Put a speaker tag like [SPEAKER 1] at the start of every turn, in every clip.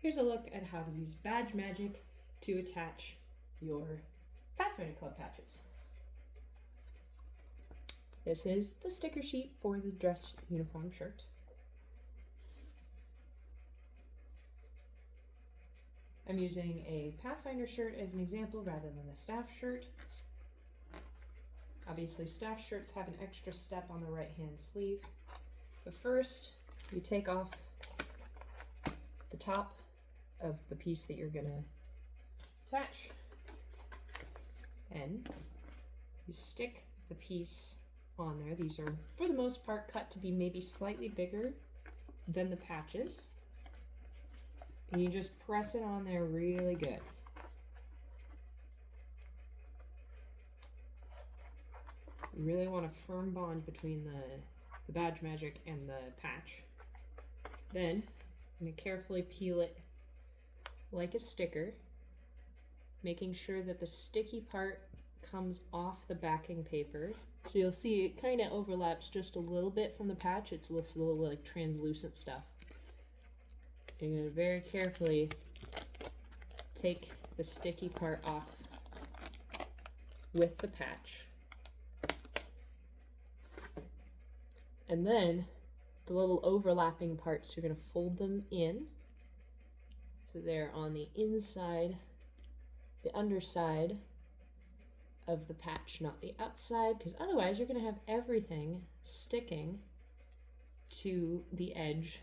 [SPEAKER 1] here's a look at how to use badge magic to attach your Pathfinder Club patches. This is the sticker sheet for the dress uniform shirt. I'm using a Pathfinder shirt as an example rather than a staff shirt. Obviously, staff shirts have an extra step on the right-hand sleeve. But first, you take off the top of the piece that you're gonna attach, and you stick the piece on there. These are, for the most part, cut to be maybe slightly bigger than the patches. And you just press it on there really good. You really want a firm bond between the badge magic and the patch. Then I'm going to carefully peel it like a sticker, making sure that the sticky part comes off the backing paper. So you'll see it kind of overlaps just a little bit from the patch. It's this little like translucent stuff. You're going to very carefully take the sticky part off with the patch. And then the little overlapping parts, you're going to fold them in. So they're on the inside, the underside of the patch, not the outside, because otherwise you're going to have everything sticking to the edge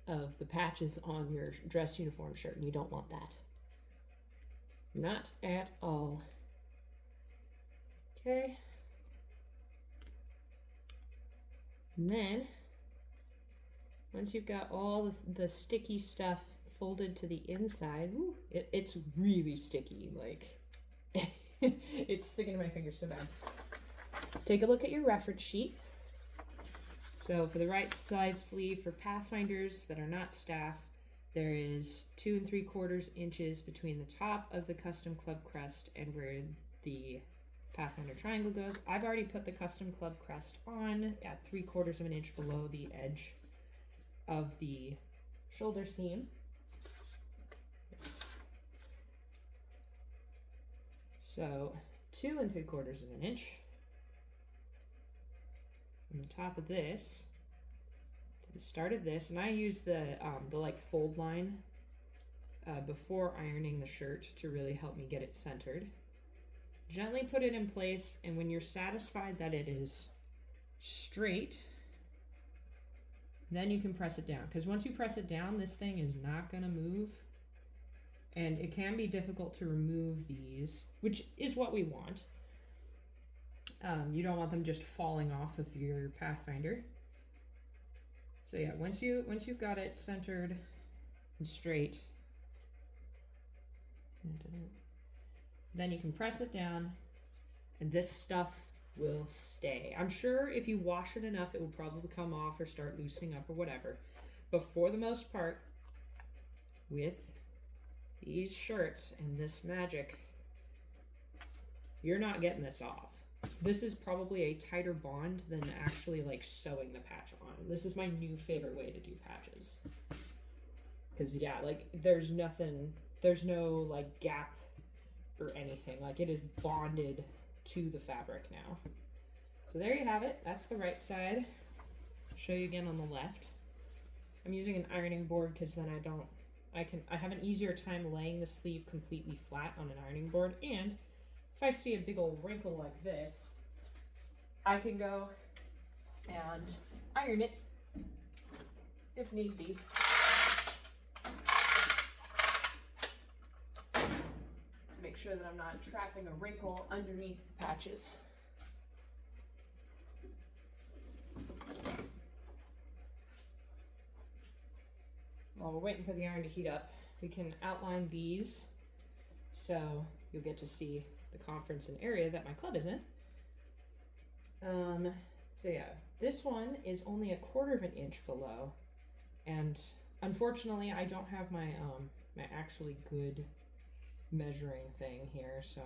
[SPEAKER 1] of the patches on your dress uniform shirt, and you don't want that. Not at all. Okay. And then, once you've got all the sticky stuff folded to the inside, woo, it's really sticky, like, it's sticking to my fingers so bad. Take a look at your reference sheet. So for the right side sleeve for Pathfinders that are not staff, there is 2 3/4 inches between the top of the custom club crest and where the Pathfinder triangle goes. I've already put the custom club crest on at 3/4 inch below the edge of the shoulder seam. So 2 3/4 inch from the top of this to the start of this, and I use the like fold line before ironing the shirt to really help me get it centered. Gently put it in place, and when you're satisfied that it is straight, then you can press it down. Because once you press it down, this thing is not going to move. And it can be difficult to remove these, which is what we want. You don't want them just falling off of your Pathfinder. So yeah, once you've got it centered and straight, then you can press it down, and this stuff will stay. I'm sure if you wash it enough, it will probably come off or start loosening up or whatever. But for the most part, with these shirts and this magic, you're not getting this off. This is probably a tighter bond than actually like sewing the patch on. This is my new favorite way to do patches. Because yeah, like there's no like gap or anything. Like it is bonded to the fabric now. So there you have it. That's the right side. I'll show you again on the left. I'm using an ironing board because then I have an easier time laying the sleeve completely flat on an ironing board, and if I see a big old wrinkle like this, I can go and iron it if need be. To make sure that I'm not trapping a wrinkle underneath the patches. While we're waiting for the iron to heat up, we can outline these so you'll get to see the conference and area that my club is in. So yeah, this one is only 1/4 inch below, and unfortunately I don't have my my actually good measuring thing here, so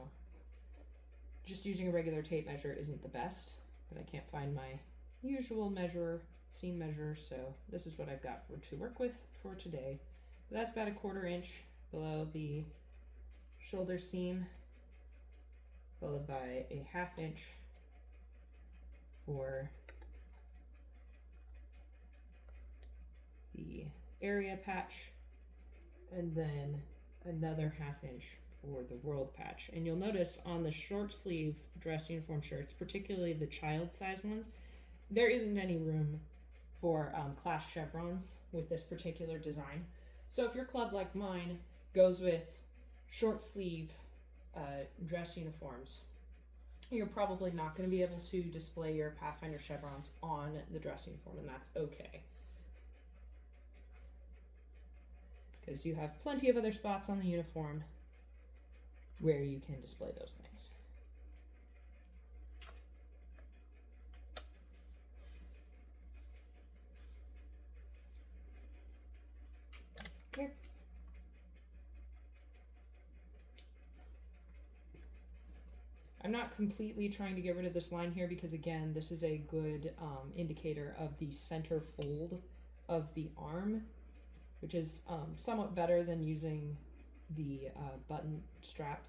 [SPEAKER 1] just using a regular tape measure isn't the best, but I can't find my usual seam measure, so this is what I've got to work with for today. That's about a 1/4 inch below the shoulder seam, followed by a 1/2 inch for the area patch, and then another 1/2 inch for the world patch. And you'll notice on the short sleeve dress uniform shirts, particularly the child size ones, there isn't any room for class chevrons with this particular design. So if your club, like mine, goes with short sleeve dress uniforms, you're probably not going to be able to display your Pathfinder chevrons on the dress uniform, and that's okay. Because you have plenty of other spots on the uniform where you can display those things. Here. I'm not completely trying to get rid of this line here because, again, this is a good indicator of the center fold of the arm, which is somewhat better than using the button strap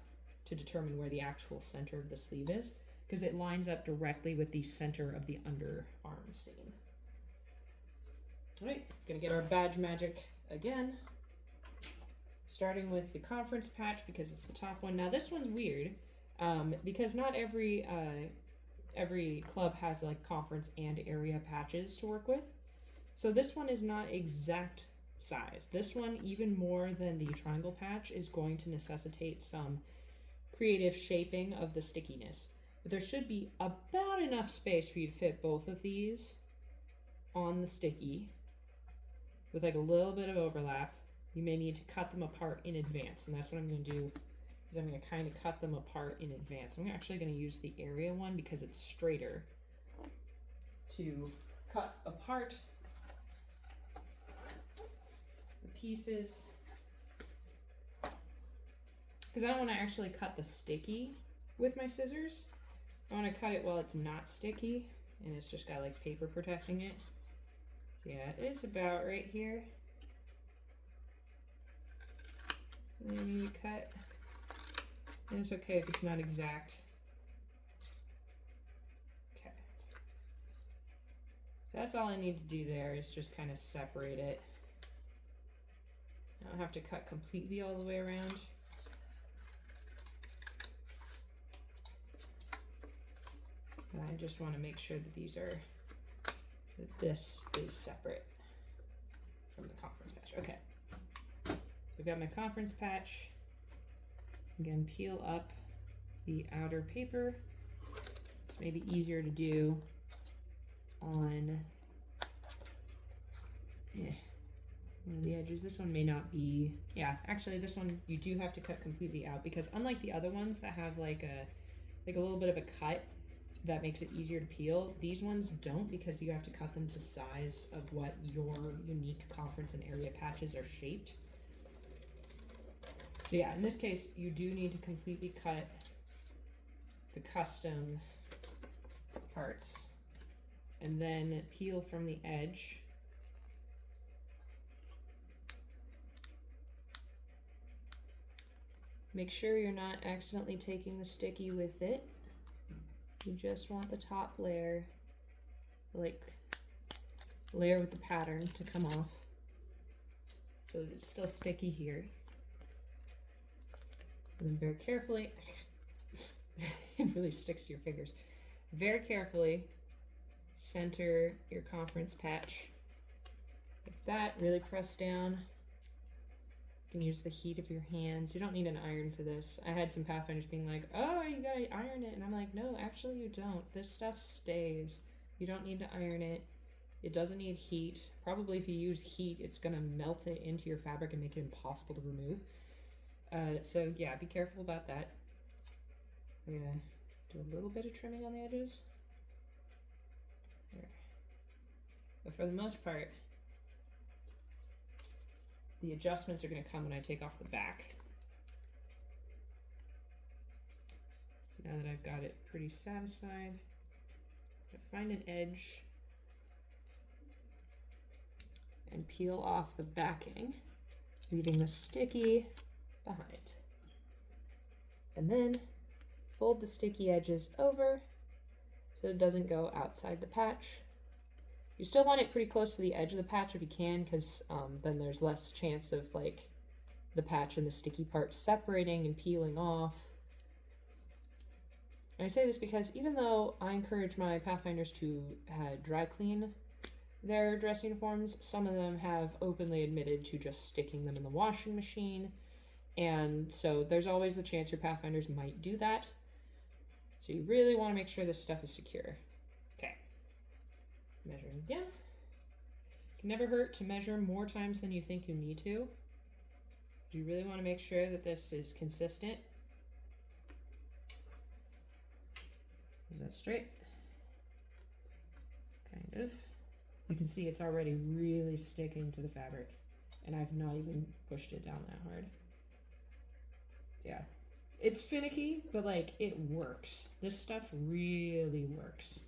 [SPEAKER 1] to determine where the actual center of the sleeve is, because it lines up directly with the center of the underarm seam. All right, gonna get our badge magic again, starting with the conference patch because it's the top one. Now this one's weird because not every club has like conference and area patches to work with. So this one is not exact size. This one, even more than the triangle patch, is going to necessitate some creative shaping of the stickiness. But there should be about enough space for you to fit both of these on the sticky with like a little bit of overlap. You may need to cut them apart in advance, and that's what I'm going to do, is I'm going to kind of cut them apart in advance. I'm actually going to use the area one because it's straighter to cut apart the pieces, because I don't want to actually cut the sticky with my scissors. I want to cut it while it's not sticky and it's just got like paper protecting it. So yeah, it's about right here. Maybe you cut, and it's okay if it's not exact. Okay, so that's all I need to do there, is just kind of separate it. I don't have to cut completely all the way around. I just want to make sure that that this is separate from the conference patch. Okay. So I've got my conference patch. Again, peel up the outer paper. It's maybe easier to do on one of the edges. This one may not be, yeah, actually this one you do have to cut completely out, because unlike the other ones that have like a little bit of a cut that makes it easier to peel, these ones don't, because you have to cut them to size of what your unique conference and area patches are shaped. So yeah, in this case, you do need to completely cut the custom parts and then peel from the edge. Make sure you're not accidentally taking the sticky with it. You just want the top layer, like layer with the pattern, to come off so that it's still sticky here. And then very carefully, it really sticks to your fingers. Very carefully center your conference patch like that. Really press down. You can use the heat of your hands. You don't need an iron for this. I had some Pathfinders being like, oh, you gotta iron it. And I'm like, no, actually you don't. This stuff stays. You don't need to iron it. It doesn't need heat. Probably if you use heat, it's gonna melt it into your fabric and make it impossible to remove. So yeah, be careful about that. I'm gonna do a little bit of trimming on the edges. There. But for the most part, the adjustments are going to come when I take off the back. So now that I've got it pretty satisfied, I find an edge and peel off the backing. leaving the sticky behind. And then fold the sticky edges over so it doesn't go outside the patch. You still want it pretty close to the edge of the patch if you can, because then there's less chance of like the patch and the sticky part separating and peeling off. And I say this because even though I encourage my Pathfinders to dry clean their dress uniforms, some of them have openly admitted to just sticking them in the washing machine. And so there's always the chance your Pathfinders might do that. So you really want to make sure this stuff is secure. Okay. Measuring again. It can never hurt to measure more times than you think you need to. You really want to make sure that this is consistent. Is that straight? Kind of. You can see it's already really sticking to the fabric, and I've not even pushed it down that hard. Yeah. It's finicky, but like it works. This stuff really works.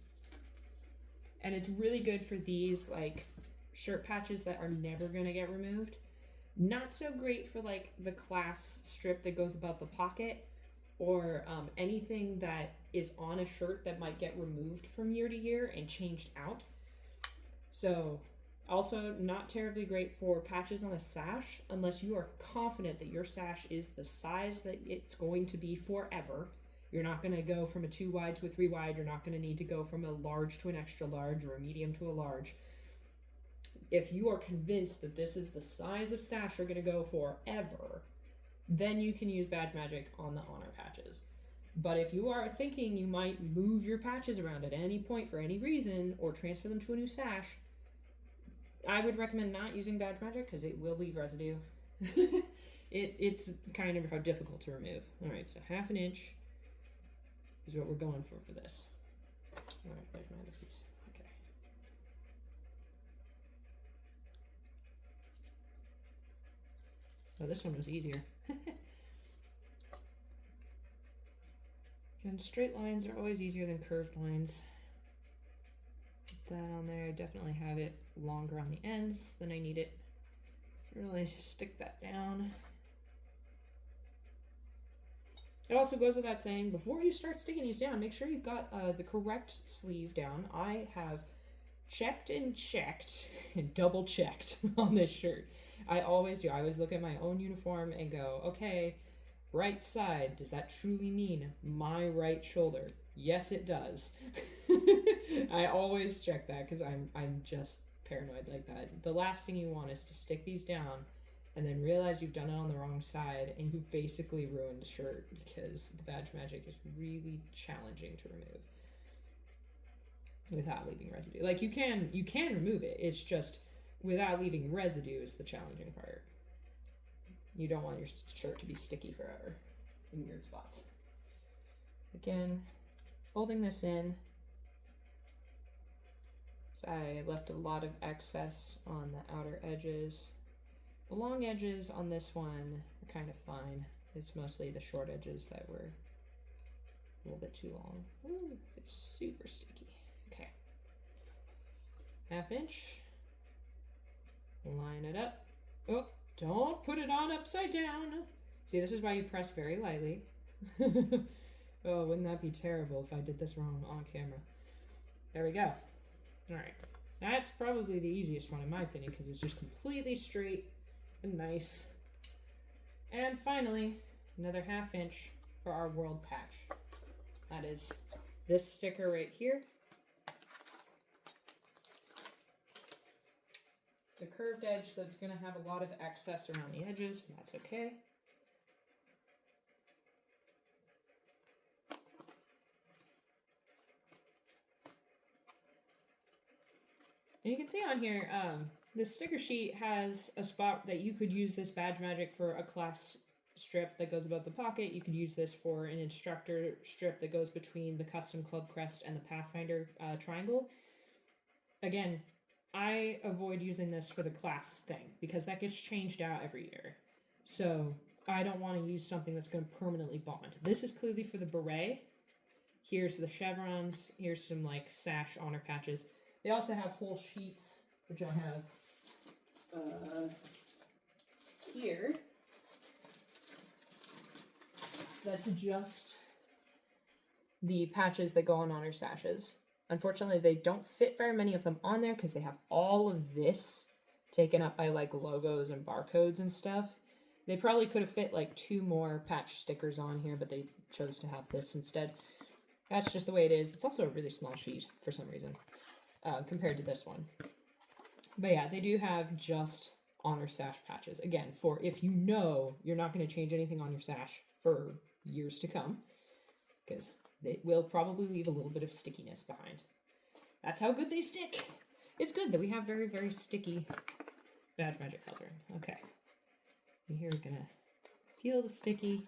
[SPEAKER 1] And it's really good for these like shirt patches that are never gonna get removed. Not so great for like the class strip that goes above the pocket, or anything that is on a shirt that might get removed from year to year and changed out. So also not terribly great for patches on a sash unless you are confident that your sash is the size that it's going to be forever. You're not going to go from a 2 wide to a 3 wide. You're not going to need to go from a large to an extra large or a medium to a large. If you are convinced that this is the size of sash you're going to go forever, then you can use Badge Magic on the honor patches. But if you are thinking you might move your patches around at any point for any reason or transfer them to a new sash, I would recommend not using Badge Magic because it will leave residue. It's kind of difficult to remove. All right, so 1/2 inch is what we're going for this. All right, Badge Magic piece. Okay. Oh, this one was easier. Again, straight lines are always easier than curved lines. Put that on there. I definitely have it longer on the ends than I need it. Really stick that down. It also goes without saying, before you start sticking these down, make sure you've got the correct sleeve down. I have checked and checked and double checked on this shirt. I always do. I always look at my own uniform and go, okay, right side, does that truly mean my right shoulder? Yes, it does. I always check that because I'm just paranoid like that. The last thing you want is to stick these down and then realize you've done it on the wrong side and you've basically ruined a shirt because the Badge Magic is really challenging to remove without leaving residue. Like you can remove it. It's just without leaving residue is the challenging part. You don't want your shirt to be sticky forever in weird spots. Again, folding this in. So I left a lot of excess on the outer edges. The long edges on this one are kind of fine. It's mostly the short edges that were a little bit too long. Ooh, it's super sticky. Okay. 1/2 inch. Line it up. Oh, don't put it on upside down. See, this is why you press very lightly. Oh, wouldn't that be terrible if I did this wrong on camera? There we go. All right. That's probably the easiest one in my opinion because it's just completely straight and nice. And finally, another 1/2 inch for our world patch. That is this sticker right here. It's a curved edge, so it's going to have a lot of excess around the edges. That's okay. And you can see on here, this sticker sheet has a spot that you could use this Badge Magic for a class strip that goes above the pocket. You could use this for an instructor strip that goes between the custom club crest and the Pathfinder triangle. Again, I avoid using this for the class thing because that gets changed out every year. So I don't want to use something that's going to permanently bond. This is clearly for the beret. Here's the chevrons. Here's some like sash honor patches. They also have whole sheets, which I have here. that's just the patches that go on honor sashes. Unfortunately, they don't fit very many of them on there because they have all of this taken up by like logos and barcodes and stuff. They probably could have fit like 2 more patch stickers on here, but they chose to have this instead. That's just the way it is. It's also a really small sheet for some reason compared to this one. But yeah, they do have just honor sash patches. Again, for if you know you're not going to change anything on your sash for years to come, because they will probably leave a little bit of stickiness behind. That's how good they stick. It's good that we have very, very sticky Badge Magic coloring. Okay. Here we're gonna peel the sticky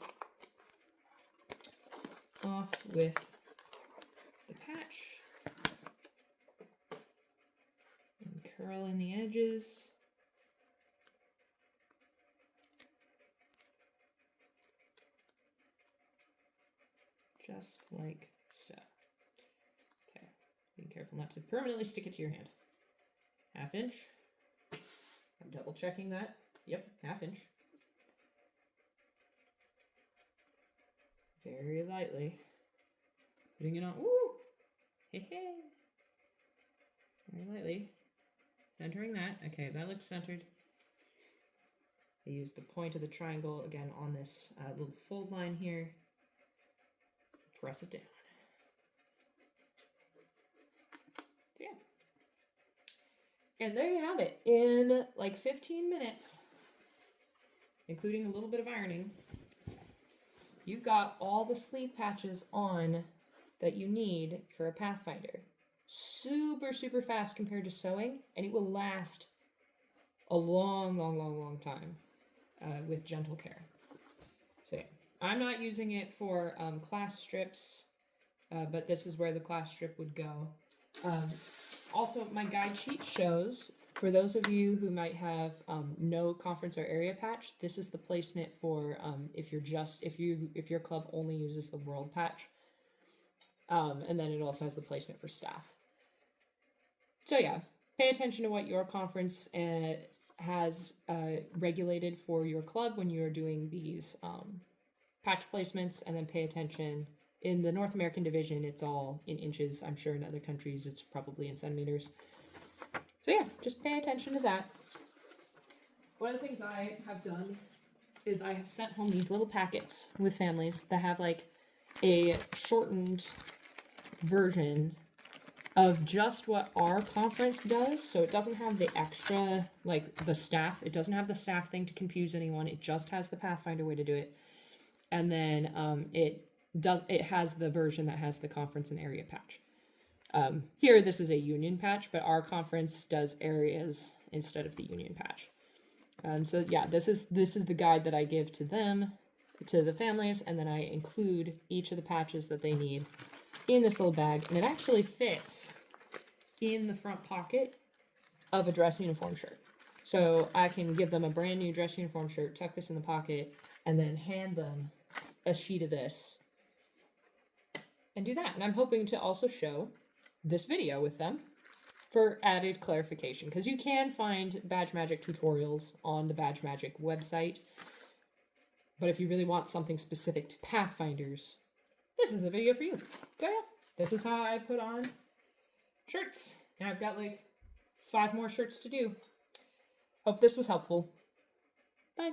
[SPEAKER 1] off with the patch and curl in the edges. Just like so. Okay, be careful not to permanently stick it to your hand. 1/2 inch. I'm double checking that. Yep, 1/2 inch. Very lightly. Putting it on. Ooh! Hey, hey! Very lightly. Centering that. Okay, that looks centered. I use the point of the triangle again on this little fold line here. Press it down. So yeah. And there you have it. In like 15 minutes, including a little bit of ironing, you've got all the sleeve patches on that you need for a Pathfinder. Super, super fast compared to sewing, and it will last a long, long, long, long time with gentle care. So yeah, I'm not using it for class strips, but this is where the class strip would go. Also, my guide sheet shows, for those of you who might have no conference or area patch, this is the placement for if your club only uses the world patch. And then it also has the placement for staff. So yeah, pay attention to what your conference has regulated for your club when you're doing these patch placements, and then pay attention. In the North American division, it's all in inches. I'm sure in other countries it's probably in centimeters. So yeah, just pay attention to that. One of the things I have done is I have sent home these little packets with families that have like a shortened version of just what our conference does. So it doesn't have the extra, like the staff. It doesn't have the staff thing to confuse anyone. It just has the Pathfinder way to do it. And then it has the version that has the conference and area patch. Here, this is a union patch, but our conference does areas instead of the union patch. So yeah, this is the guide that I give to them, to the families, and then I include each of the patches that they need in this little bag, and it actually fits in the front pocket of a dress uniform shirt. So I can give them a brand new dress uniform shirt, tuck this in the pocket, and then hand them a sheet of this and do that. And I'm hoping to also show this video with them for added clarification, because you can find Badge Magic tutorials on the Badge Magic website, but if you really want something specific to Pathfinders, this is the video for you. So yeah, this is how I put on shirts. And I've got like 5 more shirts to do. Hope this was helpful. Bye.